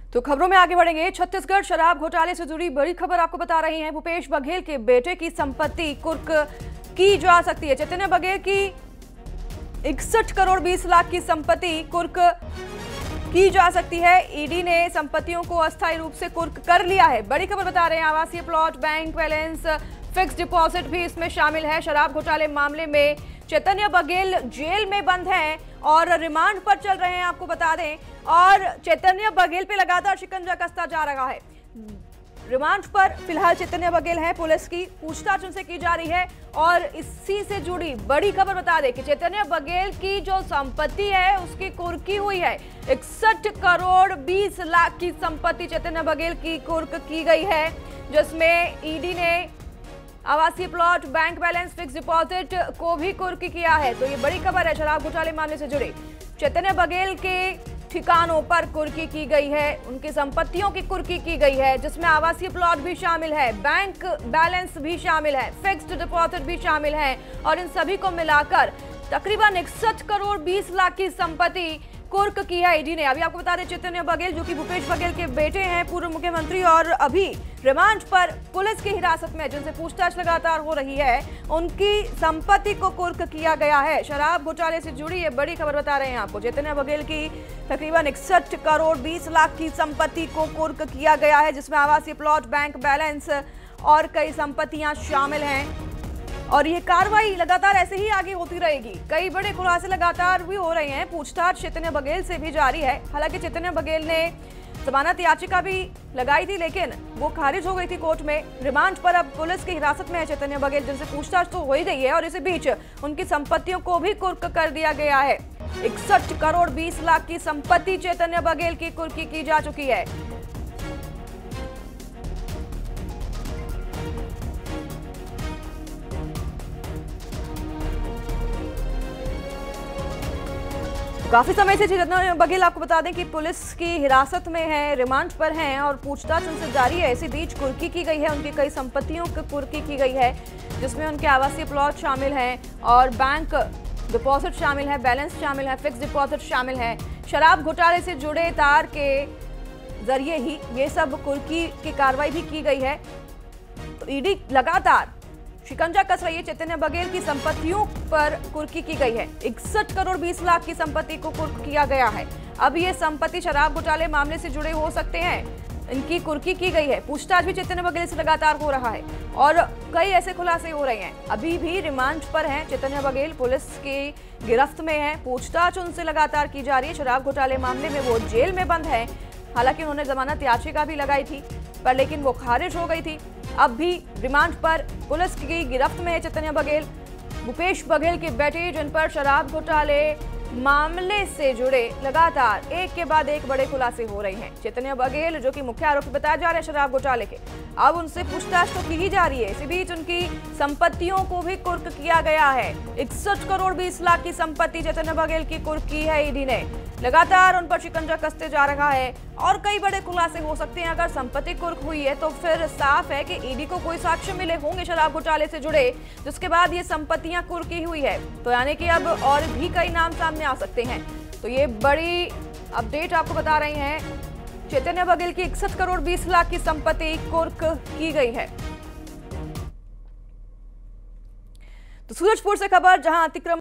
तो खबरों में आगे बढ़ेंगे। छत्तीसगढ़ शराब घोटाले से जुड़ी बड़ी खबर आपको बता रही हैं। भूपेश बघेल के बेटे की संपत्ति कुर्क की जा सकती है। चैतन्य बघेल की 61 करोड़ 20 लाख की संपत्ति कुर्क की जा सकती है। ईडी ने संपत्तियों को अस्थायी रूप से कुर्क कर लिया है। बड़ी खबर बता रहे हैं। आवासीय plot, bank balance, fix deposit भी इसमें शामिल है। शराब घोटाले मामले में चैतन्य बघेल जेल में बंद हैं और रिमांड पर चल रहे हैं, आपको बता दें। और चैतन्य बघेल पे लगातार शिकंजा कसता जा रहा है। रिमांड पर फिलहाल चैतन्य बघेल हैं। पुलिस की पूछताछ उनसे की जा रही है और इसी से जुड़ी बड़ी खबर बता दें कि चैतन्य बघेल की जो संपत्ति है उसकी कुर्की हुई है। 61 करोड़ 20 लाख की संपत्ति चैतन्य बघेल की कुर्क की गई है, जिसमें ईडी ने आवासीय plot, bank balance, fix deposit को भी कुर्की किया है। तो ये बड़ी खबर है। शराब घोटाले मामले से जुड़े चैतन्य बघेल के ठिकानों पर कुर्की की गई है, उनकी संपत्तियों की कुर्की की गई है, जिसमें आवासीय प्लॉट भी शामिल है, बैंक बैलेंस भी शामिल है, फिक्स्ड डिपॉजिट भी शामिल है और इन सभी को मिलाकर तकरीबन 61 करोड़ 20 लाख की संपत्ति कुर्क की है ईडी ने। अभी आपको बता दें, चैतन्य बघेल जो कि भूपेश बघेल के बेटे हैं, पूर्व मुख्यमंत्री, और अभी रिमांड पर पुलिस की हिरासत में, जिनसे पूछताछ लगातार हो रही है, उनकी संपत्ति को कुर्क किया गया है। शराब घोटाले से जुड़ी ये बड़ी खबर बता रहे हैं आपको। चैतन्य बघेल की तकरीबन 61 करोड़ 20 लाख की संपत्ति को कुर्क किया गया है, जिसमें आवासीय प्लॉट, बैंक बैलेंस और कई संपत्तियां शामिल हैं। और ये कार्रवाई लगातार ऐसे ही आगे होती रहेगी। कई बड़े खुलासे लगातार भी हो रहे हैं। पूछताछ चैतन्य बघेल से भी जारी है। हालांकि चैतन्य बघेल ने जमानत याचिका भी लगाई थी, लेकिन वो खारिज हो गई थी कोर्ट में। रिमांड पर अब पुलिस की हिरासत में है चैतन्य बघेल, जिनसे पूछताछ तो हो ही गई है और इसी बीच उनकी संपत्तियों को भी कुर्क कर दिया गया है। 61 करोड़ 20 लाख की संपत्ति चैतन्य बघेल की कुर्की की जा चुकी है। काफी समय से चैतन्य बघेल, आपको बता दें कि पुलिस की हिरासत में है, रिमांड पर हैं और पूछताछ उनसे जारी है। इसी बीच कुर्की की गई है, उनकी कई संपत्तियों की कुर्की की गई है, जिसमें उनके आवासीय प्लॉट शामिल हैं और बैंक डिपॉजिट शामिल है, बैलेंस शामिल है, फिक्स डिपॉजिट शामिल है। शराब घोटाले से जुड़े तार के जरिए ही ये सब कुर्की की कार्रवाई भी की गई है। तो ईडी लगातार शिकंजा कस रही है। चैतन्य बघेल की संपत्तियों पर कुर्की की गई है। 61 करोड़ 20 लाख की संपत्ति को कुर्क किया गया है। अब ये संपत्ति शराब घोटाले मामले से जुड़े हो सकते हैं, इनकी कुर्की की गई है। पूछताछ भी चैतन्य बघेल से लगातार हो रहा है और कई ऐसे खुलासे हो रहे हैं। अभी भी रिमांड पर हैं चैतन्य बघेल, पुलिस की गिरफ्त में है। पूछताछ उनसे लगातार की जा रही है। शराब घोटाले मामले में वो जेल में बंद है। हालांकि उन्होंने जमानत याचिका भी लगाई थी, पर लेकिन वो खारिज हो गई थी। अब भी रिमांड पर पुलिस की गिरफ्त में है चैतन्य बघेल। भूपेश बघेल के बेटे, जिन पर शराब घोटाले मामले से जुड़े लगातार एक के बाद एक बड़े खुलासे हो रहे हैं। चैतन्य बघेल जो कि मुख्य आरोपी बताया जा रहे हैं शराब घोटाले के, अब उनसे पूछताछ तो की ही जा रही है। इसी बीच उनकी संपत्तियों को भी कुर्क किया गया है। 61 करोड़ 20 लाख की संपत्ति चैतन्य बघेल की कुर्क की है ईडी ने। लगातार उन पर शिकंजा कसते जा रहा है और कई बड़े खुलासे हो सकते हैं। अगर संपत्ति कुर्क हुई है तो फिर साफ है कि ईडी को कोई साक्ष्य मिले होंगे शराब घोटाले से जुड़े, जिसके बाद ये संपत्तियां कुर्की हुई है। तो यानी कि अब और भी कई नाम सामने आ सकते हैं। तो ये बड़ी अपडेट आपको बता रहे हैं। चैतन्य बघेल की 61 करोड़ 20 लाख की संपत्ति कुर्क की गई है। तो सूरजपुर से खबर, जहां अतिक्रमण